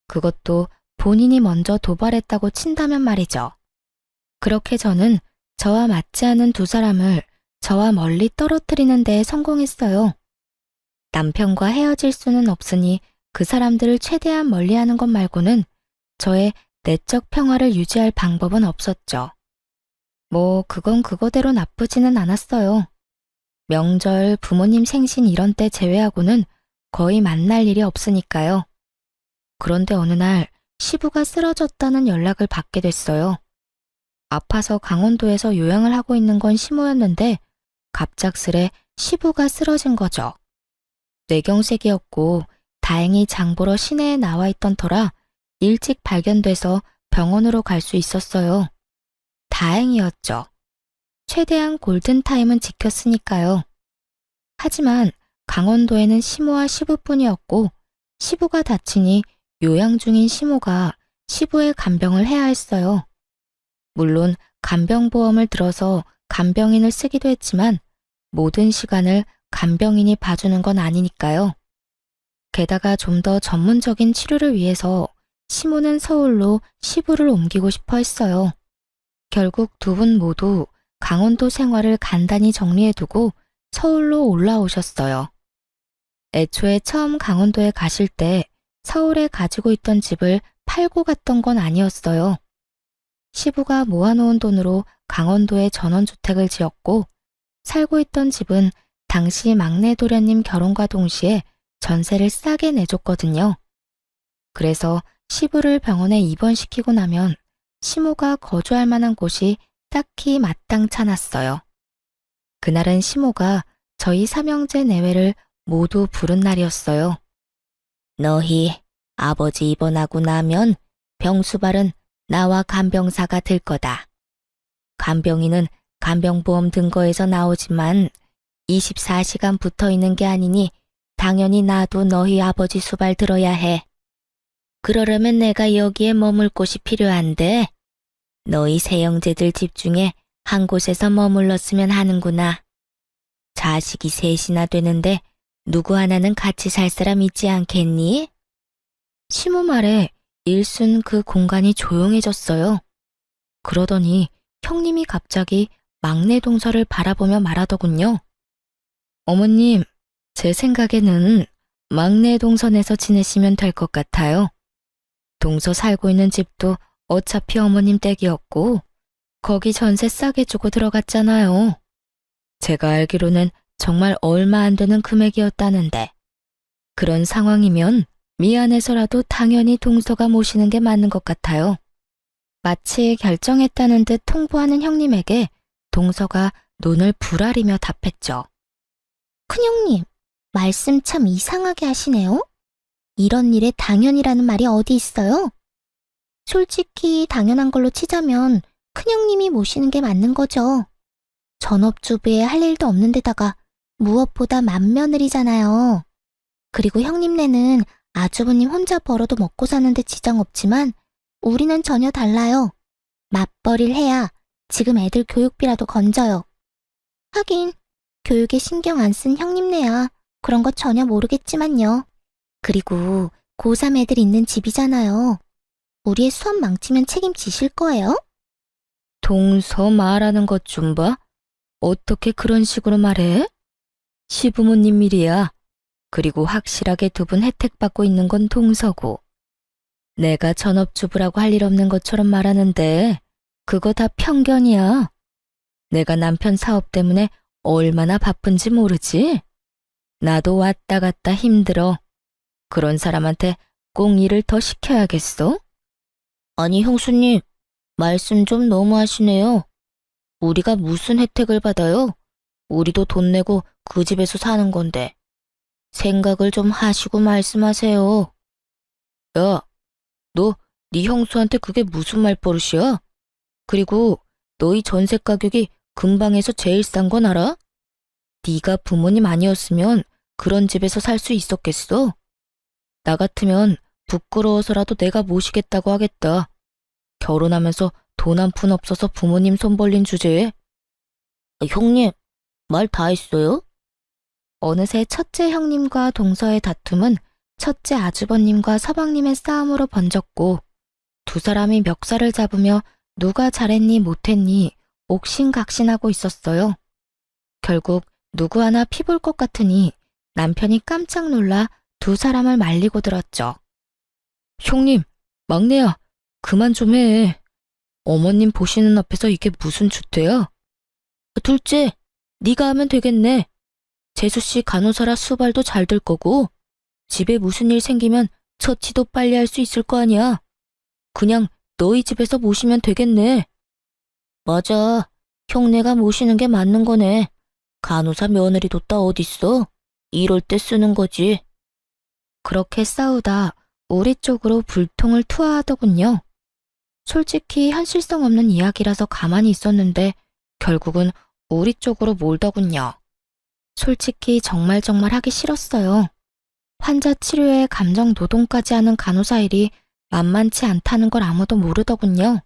그것도 본인이 먼저 도발했다고 친다면 말이죠. 그렇게 저는 저와 맞지 않은 두 사람을 저와 멀리 떨어뜨리는 데 성공했어요. 남편과 헤어질 수는 없으니 그 사람들을 최대한 멀리하는 것 말고는 저의 내적 평화를 유지할 방법은 없었죠. 뭐 그건 그거대로 나쁘지는 않았어요. 명절, 부모님 생신 이런 때 제외하고는 거의 만날 일이 없으니까요. 그런데 어느 날 시부가 쓰러졌다는 연락을 받게 됐어요. 아파서 강원도에서 요양을 하고 있는 건 시모였는데 갑작스레 시부가 쓰러진 거죠. 뇌경색이었고 다행히 장보러 시내에 나와 있던 터라 일찍 발견돼서 병원으로 갈 수 있었어요. 다행이었죠. 최대한 골든타임은 지켰으니까요. 하지만 강원도에는 시모와 시부뿐이었고 시부가 다치니 요양 중인 시모가 시부의 간병을 해야 했어요. 물론 간병보험을 들어서 간병인을 쓰기도 했지만 모든 시간을 간병인이 봐주는 건 아니니까요. 게다가 좀 더 전문적인 치료를 위해서 시모는 서울로 시부를 옮기고 싶어 했어요. 결국 두 분 모두 강원도 생활을 간단히 정리해두고 서울로 올라오셨어요. 애초에 처음 강원도에 가실 때 서울에 가지고 있던 집을 팔고 갔던 건 아니었어요. 시부가 모아놓은 돈으로 강원도에 전원주택을 지었고 살고 있던 집은 당시 막내 도련님 결혼과 동시에 전세를 싸게 내줬거든요. 그래서 시부를 병원에 입원시키고 나면 시모가 거주할 만한 곳이 딱히 마땅찮았어요. 그날은 시모가 저희 삼형제 내외를 모두 부른 날이었어요. 너희 아버지 입원하고 나면 병수발은 나와 간병사가 될 거다. 간병인은 간병보험 등거에서 나오지만 24시간 붙어 있는 게 아니니 당연히 나도 너희 아버지 수발 들어야 해. 그러려면 내가 여기에 머물 곳이 필요한데 너희 세 형제들 집 중에 한 곳에서 머물렀으면 하는구나. 자식이 셋이나 되는데 누구 하나는 같이 살 사람 있지 않겠니? 시모 말에 일순 그 공간이 조용해졌어요. 그러더니 형님이 갑자기 막내 동서를 바라보며 말하더군요. 어머님, 제 생각에는 막내 동선에서 지내시면 될 것 같아요. 동서 살고 있는 집도 어차피 어머님 댁이었고 거기 전세 싸게 주고 들어갔잖아요. 제가 알기로는 정말 얼마 안 되는 금액이었다는데 그런 상황이면 미안해서라도 당연히 동서가 모시는 게 맞는 것 같아요. 마치 결정했다는 듯 통보하는 형님에게 동서가 눈을 부라리며 답했죠. 큰형님, 말씀 참 이상하게 하시네요. 이런 일에 당연이라는 말이 어디 있어요? 솔직히 당연한 걸로 치자면 큰형님이 모시는 게 맞는 거죠. 전업주부에 할 일도 없는 데다가 무엇보다 맏며느리잖아요. 그리고 형님네는 아주버님 혼자 벌어도 먹고 사는데 지장 없지만 우리는 전혀 달라요. 맞벌이를 해야 지금 애들 교육비라도 건져요. 하긴 교육에 신경 안 쓴 형님네야 그런 거 전혀 모르겠지만요. 그리고 고3 애들 있는 집이잖아요. 우리의 수업 망치면 책임지실 거예요? 동서 말하는 것 좀 봐. 어떻게 그런 식으로 말해? 시부모님 일이야. 그리고 확실하게 두 분 혜택 받고 있는 건 동서고. 내가 전업주부라고 할 일 없는 것처럼 말하는데 그거 다 편견이야. 내가 남편 사업 때문에 얼마나 바쁜지 모르지? 나도 왔다 갔다 힘들어. 그런 사람한테 꼭 일을 더 시켜야겠어? 아니 형수님, 말씀 좀 너무하시네요. 우리가 무슨 혜택을 받아요? 우리도 돈 내고 그 집에서 사는 건데. 생각을 좀 하시고 말씀하세요. 야, 너 네 형수한테 그게 무슨 말버릇이야? 그리고 너희 전세 가격이 근방에서 제일 싼 건 알아? 네가 부모님 아니었으면 그런 집에서 살 수 있었겠어? 나 같으면 부끄러워서라도 내가 모시겠다고 하겠다. 결혼하면서 돈 한 푼 없어서 부모님 손 벌린 주제에. 형님, 말 다 했어요? 어느새 첫째 형님과 동서의 다툼은 첫째 아주버님과 서방님의 싸움으로 번졌고 두 사람이 멱살을 잡으며 누가 잘했니 못했니 옥신각신하고 있었어요. 결국 누구 하나 피볼 것 같으니 남편이 깜짝 놀라 두 사람을 말리고 들었죠. 형님, 막내야, 그만 좀 해. 어머님 보시는 앞에서 이게 무슨 주태야? 둘째, 네가 하면 되겠네. 재수씨 간호사라 수발도 잘 될 거고 집에 무슨 일 생기면 처치도 빨리 할 수 있을 거 아니야. 그냥 너희 집에서 모시면 되겠네. 맞아. 형네가 모시는 게 맞는 거네. 간호사 며느리 뒀다 어딨어? 이럴 때 쓰는 거지. 그렇게 싸우다 우리 쪽으로 불통을 투하하더군요. 솔직히 현실성 없는 이야기라서 가만히 있었는데 결국은 우리 쪽으로 몰더군요. 솔직히 정말 하기 싫었어요. 환자 치료에 감정 노동까지 하는 간호사 일이 만만치 않다는 걸 아무도 모르더군요.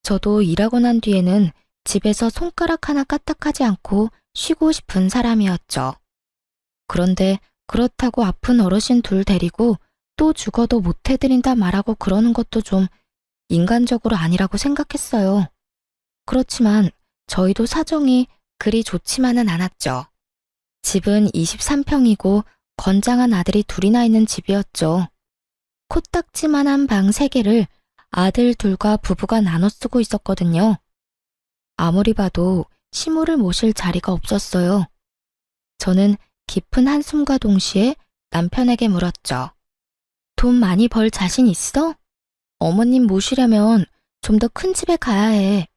저도 일하고 난 뒤에는 집에서 손가락 하나 까딱하지 않고 쉬고 싶은 사람이었죠. 그런데 그렇다고 아픈 어르신 둘 데리고 또 죽어도 못 해드린다 말하고 그러는 것도 좀 인간적으로 아니라고 생각했어요. 그렇지만 저희도 사정이 그리 좋지만은 않았죠. 집은 23평이고 건장한 아들이 둘이나 있는 집이었죠. 코딱지만한 방 3개를 아들 둘과 부부가 나눠 쓰고 있었거든요. 아무리 봐도 시모를 모실 자리가 없었어요. 저는 깊은 한숨과 동시에 남편에게 물었죠. 돈 많이 벌 자신 있어? 어머님 모시려면 좀 더 큰 집에 가야 해.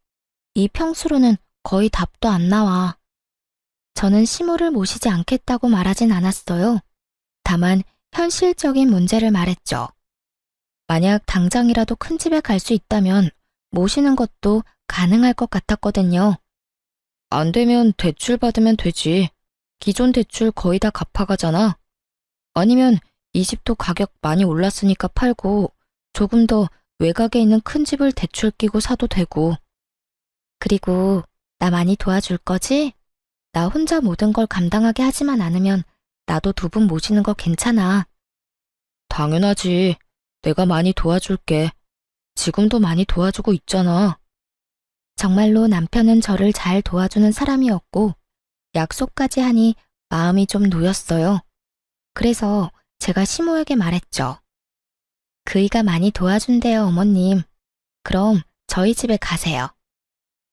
이 평수로는 거의 답도 안 나와. 저는 시모를 모시지 않겠다고 말하진 않았어요. 다만 현실적인 문제를 말했죠. 만약 당장이라도 큰 집에 갈 수 있다면 모시는 것도 가능할 것 같았거든요. 안 되면 대출 받으면 되지. 기존 대출 거의 다 갚아가잖아. 아니면 이 집도 가격 많이 올랐으니까 팔고 조금 더 외곽에 있는 큰 집을 대출 끼고 사도 되고. 그리고 나 많이 도와줄 거지? 나 혼자 모든 걸 감당하게 하지만 않으면 나도 2분 모시는 거 괜찮아. 당연하지. 내가 많이 도와줄게. 지금도 많이 도와주고 있잖아. 정말로 남편은 저를 잘 도와주는 사람이었고 약속까지 하니 마음이 좀 놓였어요. 그래서 제가 시모에게 말했죠. 그이가 많이 도와준대요, 어머님. 그럼 저희 집에 가세요.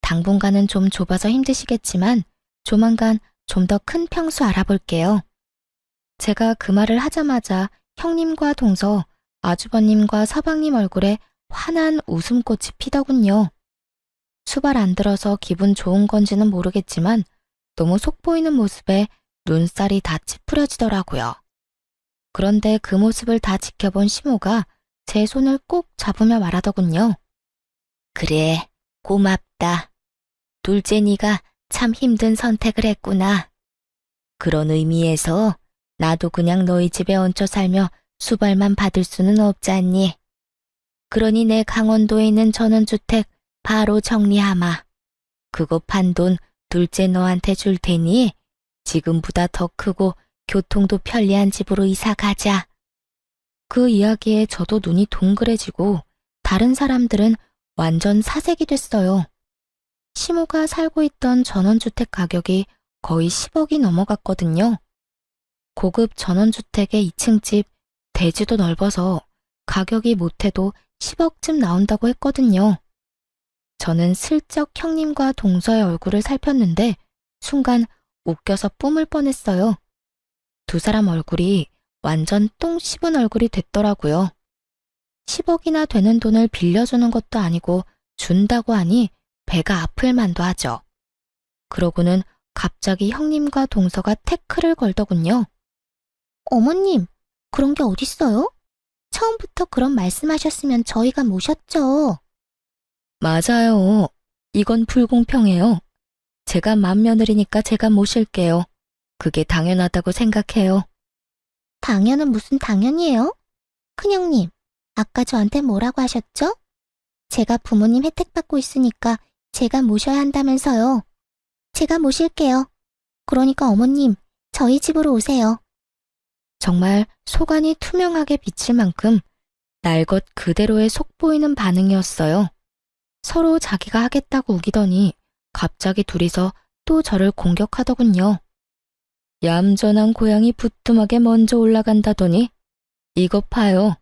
당분간은 좀 좁아서 힘드시겠지만 조만간 좀 더 큰 평수 알아볼게요. 제가 그 말을 하자마자 형님과 동서, 아주버님과 서방님 얼굴에 환한 웃음꽃이 피더군요. 수발 안 들어서 기분 좋은 건지는 모르겠지만 너무 속보이는 모습에 눈살이 다 찌푸려지더라고요. 그런데 그 모습을 다 지켜본 시모가 제 손을 꼭 잡으며 말하더군요. 그래, 고맙다. 둘째 네가 참 힘든 선택을 했구나. 그런 의미에서 나도 그냥 너희 집에 얹혀 살며 수발만 받을 수는 없잖니. 그러니 내 강원도에 있는 전원주택 바로 정리하마. 그거 판 돈 둘째 너한테 줄 테니 지금보다 더 크고 교통도 편리한 집으로 이사 가자. 그 이야기에 저도 눈이 동그래지고 다른 사람들은 완전 사색이 됐어요. 시모가 살고 있던 전원주택 가격이 거의 10억이 넘어갔거든요. 고급 전원주택의 2층 집, 대지도 넓어서 가격이 못해도 10억쯤 나온다고 했거든요. 저는 슬쩍 형님과 동서의 얼굴을 살폈는데 순간 웃겨서 뿜을 뻔했어요. 두 사람 얼굴이 완전 똥 씹은 얼굴이 됐더라고요. 10억이나 되는 돈을 빌려주는 것도 아니고 준다고 하니 배가 아플 만도 하죠. 그러고는 갑자기 형님과 동서가 태클을 걸더군요. 어머님, 그런 게 어딨어요? 처음부터 그런 말씀하셨으면 저희가 모셨죠. 맞아요. 이건 불공평해요. 제가 맏며느리니까 제가 모실게요. 그게 당연하다고 생각해요. 당연은 무슨 당연이에요? 큰형님, 아까 저한테 뭐라고 하셨죠? 제가 부모님 혜택 받고 있으니까 제가 모셔야 한다면서요. 제가 모실게요. 그러니까 어머님, 저희 집으로 오세요. 정말 속안이 투명하게 비칠 만큼 날 것 그대로의 속보이는 반응이었어요. 서로 자기가 하겠다고 우기더니 갑자기 둘이서 또 저를 공격하더군요. 얌전한 고양이 부뚜막에 먼저 올라간다더니 이것 봐요.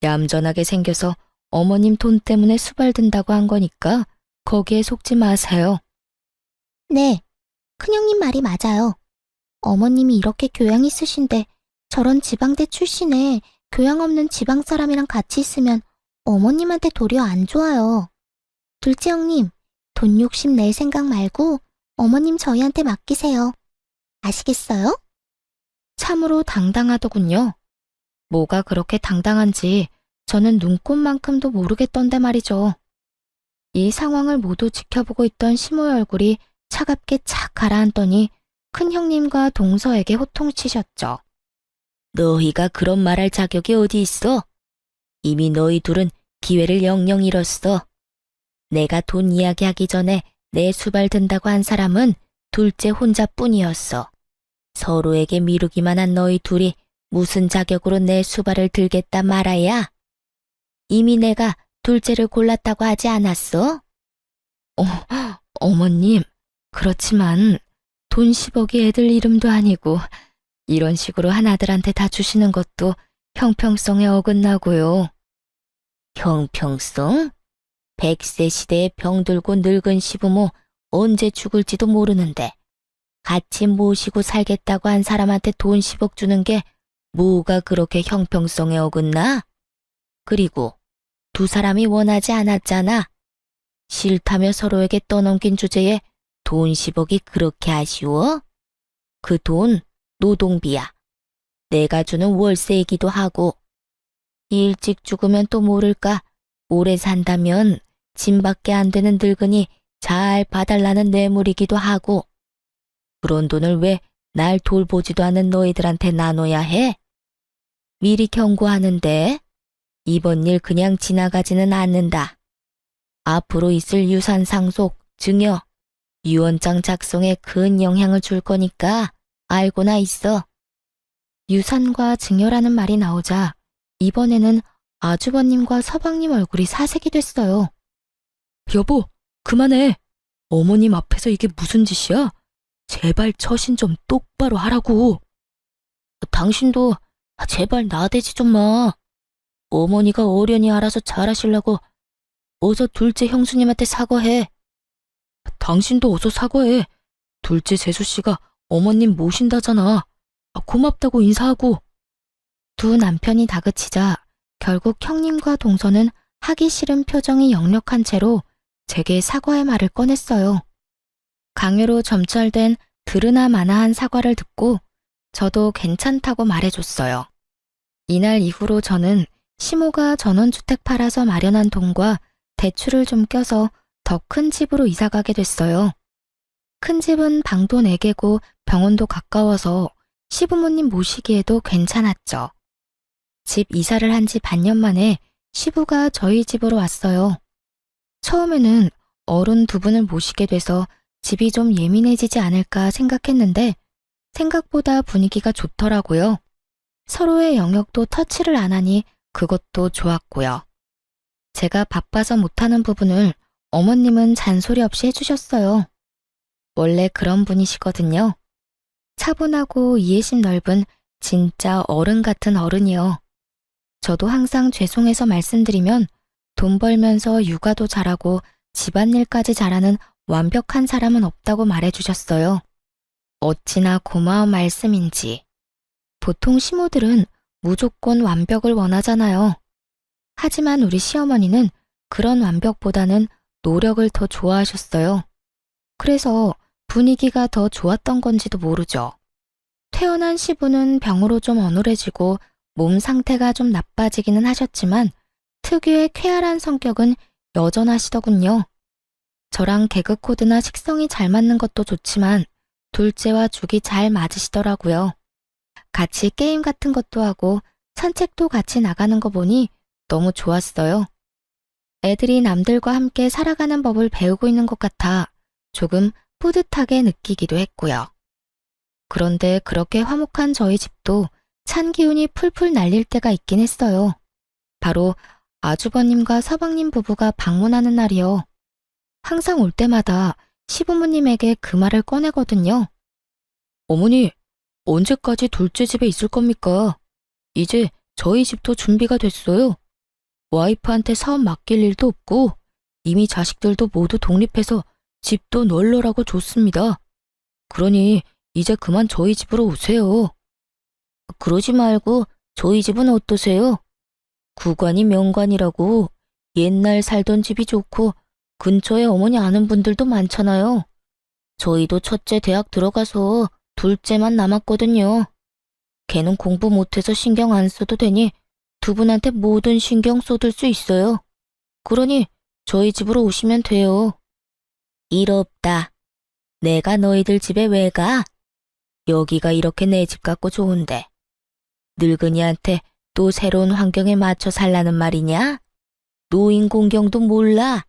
얌전하게 생겨서 어머님 돈 때문에 수발든다고 한 거니까 거기에 속지 마세요. 네, 큰형님 말이 맞아요. 어머님이 이렇게 교양 있으신데 저런 지방대 출신에 교양 없는 지방 사람이랑 같이 있으면 어머님한테 도리어 안 좋아요. 둘째 형님, 돈 욕심 낼 생각 말고 어머님 저희한테 맡기세요. 아시겠어요? 참으로 당당하더군요. 뭐가 그렇게 당당한지 저는 눈꼽만큼도 모르겠던데 말이죠. 이 상황을 모두 지켜보고 있던 시모의 얼굴이 차갑게 착 가라앉더니 큰 형님과 동서에게 호통치셨죠. 너희가 그런 말할 자격이 어디 있어? 이미 너희 둘은 기회를 영영 잃었어. 내가 돈 이야기하기 전에 내 수발 든다고 한 사람은 둘째 혼자뿐이었어. 서로에게 미루기만 한 너희 둘이 무슨 자격으로 내 수발을 들겠다 말아야? 이미 내가 둘째를 골랐다고 하지 않았어? 어머님, 그렇지만 돈 10억이 애들 이름도 아니고 이런 식으로 하나들한테 다 주시는 것도 형평성에 어긋나고요. 형평성? 100세 시대에 병들고 늙은 시부모 언제 죽을지도 모르는데 같이 모시고 살겠다고 한 사람한테 돈 10억 주는 게 뭐가 그렇게 형평성에 어긋나? 그리고 두 사람이 원하지 않았잖아. 싫다며 서로에게 떠넘긴 주제에 돈 10억이 그렇게 아쉬워? 그 돈 노동비야. 내가 주는 월세이기도 하고. 일찍 죽으면 또 모를까. 오래 산다면 짐밖에 안 되는 늙은이 잘 봐달라는 뇌물이기도 하고. 그런 돈을 왜 날 돌보지도 않은 너희들한테 나눠야 해? 미리 경고하는데 이번 일 그냥 지나가지는 않는다. 앞으로 있을 유산 상속, 증여, 유언장 작성에 큰 영향을 줄 거니까 알고나 있어. 유산과 증여라는 말이 나오자 이번에는 아주버님과 서방님 얼굴이 사색이 됐어요. 여보, 그만해. 어머님 앞에서 이게 무슨 짓이야? 제발 처신 좀 똑바로 하라고. 당신도 제발 나대지 좀 마. 어머니가 어련히 알아서 잘하시려고 어서 둘째 형수님한테 사과해. 당신도 어서 사과해. 둘째 재수씨가 어머님 모신다잖아. 고맙다고 인사하고. 두 남편이 다그치자 결국 형님과 동서는 하기 싫은 표정이 역력한 채로 제게 사과의 말을 꺼냈어요. 강요로 점철된 들으나 마나한 사과를 듣고 저도 괜찮다고 말해줬어요. 이날 이후로 저는 시모가 전원주택 팔아서 마련한 돈과 대출을 좀 껴서 더 큰 집으로 이사가게 됐어요. 큰 집은 방도 4개고 병원도 가까워서 시부모님 모시기에도 괜찮았죠. 집 이사를 한 지 반년 만에 시부가 저희 집으로 왔어요. 처음에는 어른 두 분을 모시게 돼서 집이 좀 예민해지지 않을까 생각했는데 생각보다 분위기가 좋더라고요. 서로의 영역도 터치를 안 하니 그것도 좋았고요. 제가 바빠서 못하는 부분을 어머님은 잔소리 없이 해주셨어요. 원래 그런 분이시거든요. 차분하고 이해심 넓은 진짜 어른 같은 어른이요. 저도 항상 죄송해서 말씀드리면 돈 벌면서 육아도 잘하고 집안일까지 잘하는 완벽한 사람은 없다고 말해주셨어요. 어찌나 고마운 말씀인지. 보통 시모들은 무조건 완벽을 원하잖아요. 하지만 우리 시어머니는 그런 완벽보다는 노력을 더 좋아하셨어요. 그래서 분위기가 더 좋았던 건지도 모르죠. 태어난 시부는 병으로 좀 어눌해지고 몸 상태가 좀 나빠지기는 하셨지만 특유의 쾌활한 성격은 여전하시더군요. 저랑 개그 코드나 식성이 잘 맞는 것도 좋지만 둘째와 죽이 잘 맞으시더라고요. 같이 게임 같은 것도 하고 산책도 같이 나가는 거 보니 너무 좋았어요. 애들이 남들과 함께 살아가는 법을 배우고 있는 것 같아 조금 뿌듯하게 느끼기도 했고요. 그런데 그렇게 화목한 저희 집도 찬 기운이 풀풀 날릴 때가 있긴 했어요. 바로 아주버님과 서방님 부부가 방문하는 날이요. 항상 올 때마다 시부모님에게 그 말을 꺼내거든요. 어머니, 언제까지 둘째 집에 있을 겁니까? 이제 저희 집도 준비가 됐어요. 와이프한테 사업 맡길 일도 없고 이미 자식들도 모두 독립해서 집도 널널하고 좋습니다. 그러니 이제 그만 저희 집으로 오세요. 그러지 말고 저희 집은 어떠세요? 구관이 명관이라고 옛날 살던 집이 좋고 근처에 어머니 아는 분들도 많잖아요. 저희도 첫째 대학 들어가서 둘째만 남았거든요. 걔는 공부 못해서 신경 안 써도 되니 두 분한테 모든 신경 쏟을 수 있어요. 그러니 저희 집으로 오시면 돼요. 일 없다. 내가 너희들 집에 왜 가? 여기가 이렇게 내 집 같고 좋은데. 늙은이한테 또 새로운 환경에 맞춰 살라는 말이냐? 노인 공경도 몰라.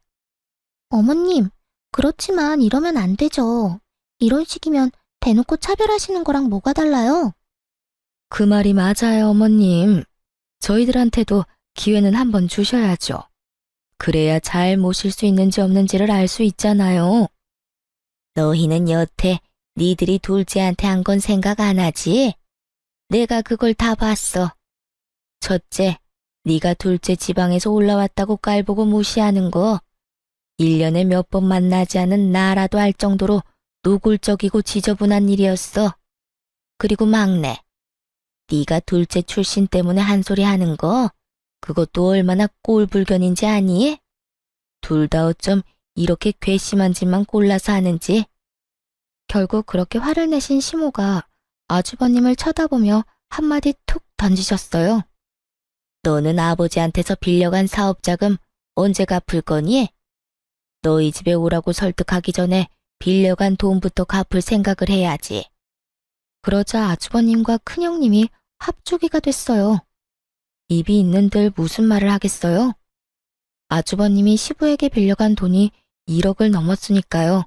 어머님, 그렇지만 이러면 안 되죠. 이런 식이면 대놓고 차별하시는 거랑 뭐가 달라요? 그 말이 맞아요, 어머님. 저희들한테도 기회는 한번 주셔야죠. 그래야 잘 모실 수 있는지 없는지를 알 수 있잖아요. 너희는 여태 니들이 둘째한테 한 건 생각 안 하지? 내가 그걸 다 봤어. 첫째, 네가 둘째 지방에서 올라왔다고 깔보고 무시하는 거 1년에 몇 번 만나지 않은 나라도 알 정도로 노골적이고 지저분한 일이었어. 그리고 막내, 네가 둘째 출신 때문에 한 소리 하는 거 그것도 얼마나 꼴불견인지 아니? 둘 다 어쩜 이렇게 괘씸한 짓만 골라서 하는지. 결국 그렇게 화를 내신 시모가 아주버님을 쳐다보며 한마디 툭 던지셨어요. 너는 아버지한테서 빌려간 사업자금 언제 갚을 거니? 너희 집에 오라고 설득하기 전에 빌려간 돈부터 갚을 생각을 해야지. 그러자 아주버님과 큰형님이 합주기가 됐어요. 입이 있는들 무슨 말을 하겠어요? 아주버님이 시부에게 빌려간 돈이 1억을 넘었으니까요.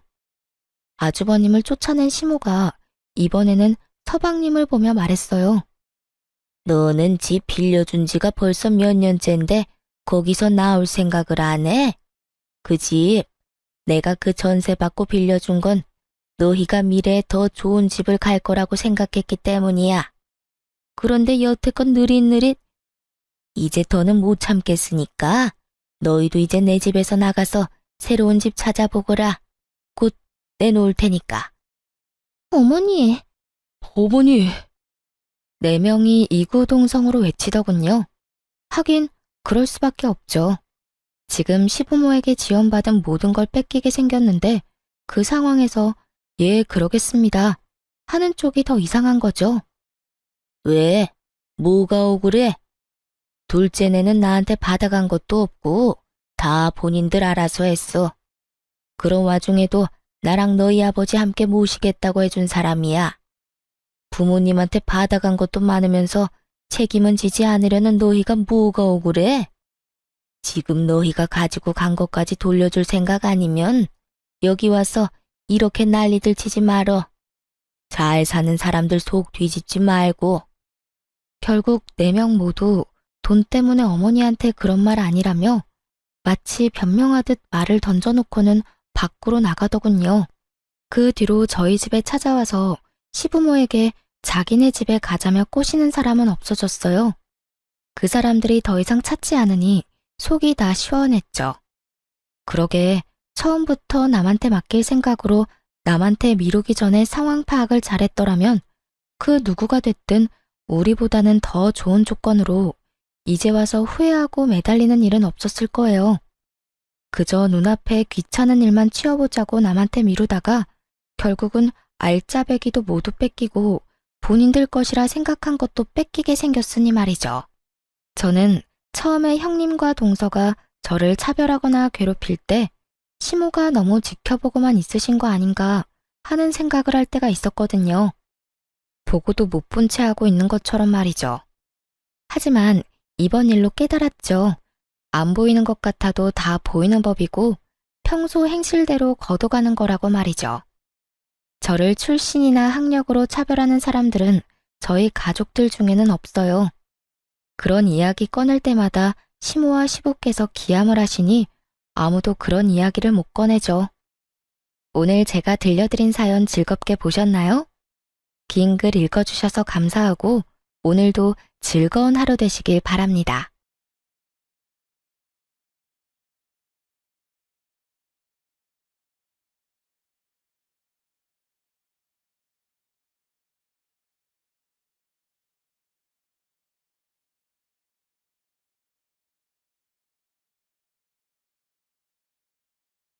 아주버님을 쫓아낸 시모가 이번에는 서방님을 보며 말했어요. 너는 집 빌려준 지가 벌써 몇 년째인데 거기서 나올 생각을 안 해? 그 집, 내가 그 전세 받고 빌려준 건 너희가 미래에 더 좋은 집을 갈 거라고 생각했기 때문이야. 그런데 여태껏 느릿느릿 이제 더는 못 참겠으니까 너희도 이제 내 집에서 나가서 새로운 집 찾아보거라. 곧 내놓을 테니까. 어머니, 어머니. 4명이 이구동성으로 외치더군요. 하긴 그럴 수밖에 없죠. 지금 시부모에게 지원받은 모든 걸 뺏기게 생겼는데 그 상황에서 예, 그러겠습니다 하는 쪽이 더 이상한 거죠. 왜? 뭐가 억울해? 둘째네는 나한테 받아간 것도 없고 다 본인들 알아서 했어. 그런 와중에도 나랑 너희 아버지 함께 모시겠다고 해준 사람이야. 부모님한테 받아간 것도 많으면서 책임은 지지 않으려는 너희가 뭐가 억울해? 지금 너희가 가지고 간 것까지 돌려줄 생각 아니면 여기 와서 이렇게 난리들 치지 말어. 잘 사는 사람들 속 뒤집지 말고. 결국 4명 모두 돈 때문에 어머니한테 그런 말 아니라며 마치 변명하듯 말을 던져놓고는 밖으로 나가더군요. 그 뒤로 저희 집에 찾아와서 시부모에게 자기네 집에 가자며 꼬시는 사람은 없어졌어요. 그 사람들이 더 이상 찾지 않으니 속이 다 시원했죠. 그러게 처음부터 남한테 맡길 생각으로 남한테 미루기 전에 상황 파악을 잘했더라면 그 누구가 됐든 우리보다는 더 좋은 조건으로 이제 와서 후회하고 매달리는 일은 없었을 거예요. 그저 눈앞에 귀찮은 일만 치워보자고 남한테 미루다가 결국은 알짜배기도 모두 뺏기고 본인들 것이라 생각한 것도 뺏기게 생겼으니 말이죠. 저는 처음에 형님과 동서가 저를 차별하거나 괴롭힐 때 시모가 너무 지켜보고만 있으신 거 아닌가 하는 생각을 할 때가 있었거든요. 보고도 못 본 채 하고 있는 것처럼 말이죠. 하지만 이번 일로 깨달았죠. 안 보이는 것 같아도 다 보이는 법이고 평소 행실대로 걷어가는 거라고 말이죠. 저를 출신이나 학력으로 차별하는 사람들은 저희 가족들 중에는 없어요. 그런 이야기 꺼낼 때마다 시모와 시부께서 기함을 하시니 아무도 그런 이야기를 못 꺼내죠. 오늘 제가 들려드린 사연 즐겁게 보셨나요? 긴 글 읽어주셔서 감사하고 오늘도 즐거운 하루 되시길 바랍니다.